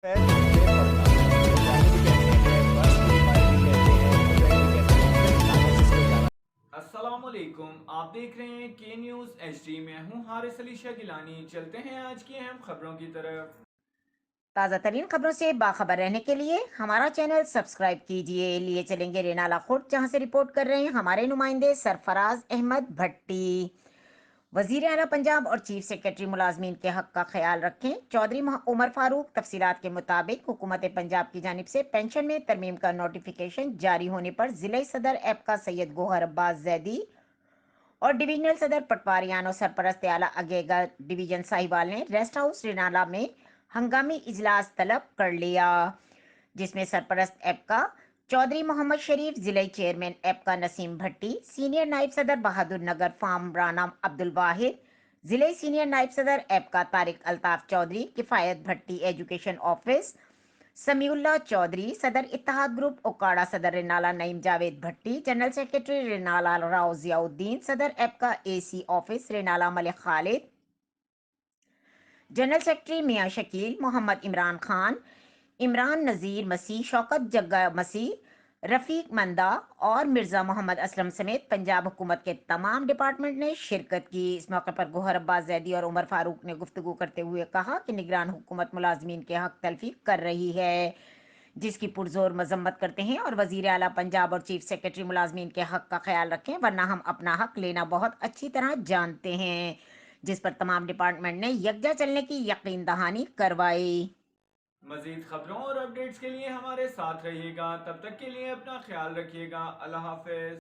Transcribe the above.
بے پردہ پنجابی بھی کہتے ہیں، بس کی مائی بھی کہتے ہیں، مجاہد بھی کہتے ہیں، مختلف ناموں سے اس کو جانا۔ السلام علیکم، آپ دیکھ رہے ہیں کے نیوز ایچ ڈی میں ہوں حارث علی شاہ گیلانی۔ چلتے ہیں آج کی اہم خبروں کی طرف۔ تازہ ترین خبروں سے باخبر رہنے کے لیے ہمارا چینل سبسکرائب کیجیے۔ لیے چلیں گے رینالہ خورد، جہاں سے رپورٹ کر رہے ہیں ہمارے نمائندے سرفراز احمد بھٹی۔ وزیر اعلیٰ پنجاب اور چیف سیکرٹری ملازمین کے حق کا خیال رکھیں، چودھری عمر فاروق۔ تفصیلات کے مطابق حکومت پنجاب کی جانب سے پینشن میں ترمیم کا نوٹیفیکیشن جاری ہونے پر ضلعی صدر ایپ کا سید گوہر عباس زیدی اور ڈویژنل صدر پٹواریان اور سرپرست اعلیٰ اگیگا ڈویژن ساہیوال نے ریسٹ ہاؤس رینالہ میں ہنگامی اجلاس طلب کر لیا، جس میں سرپرست ایپ کا چودھری محمد شریف، ضلعی چیئرمین ایپ کا نسیم بھٹی، سینئر نائب صدر بہادر نگر فارم رانا عبد الواحد، ضلعی سینئر نائب صدر ایپ کا طارق الطاف چودھری، کفایت بھٹی ایجوکیشن آفس، سمیع اللہ چودھری، صدر اتحاد گروپ اوکاڑا، صدر رینالہ نعیم جاوید بھٹی، جنرل سیکرٹری رینالہ راؤ ضیاء الدین، صدر ایپ کا اے سی آفس رینالہ ملک خالد، جنرل سیکرٹری میاں شکیل، محمد عمران خان، عمران نذیر مسیح، شوکت جگہ مسیح، رفیق مندہ اور مرزا محمد اسلم سمیت پنجاب حکومت کے تمام ڈپارٹمنٹ نے شرکت کی۔ اس موقع پر گوہر عباس زیدی اور عمر فاروق نے گفتگو کرتے ہوئے کہا کہ نگران حکومت ملازمین کے حق تلفی کر رہی ہے، جس کی پرزور مذمت کرتے ہیں، اور وزیر اعلیٰ پنجاب اور چیف سیکرٹری ملازمین کے حق کا خیال رکھیں، ورنہ ہم اپنا حق لینا بہت اچھی طرح جانتے ہیں، جس پر تمام ڈپارٹمنٹ نے یکجا چلنے کی یقین دہانی کروائی۔ مزید خبروں اور اپڈیٹس کے لیے ہمارے ساتھ رہیے گا، تب تک کے لیے اپنا خیال رکھیے گا۔ اللہ حافظ۔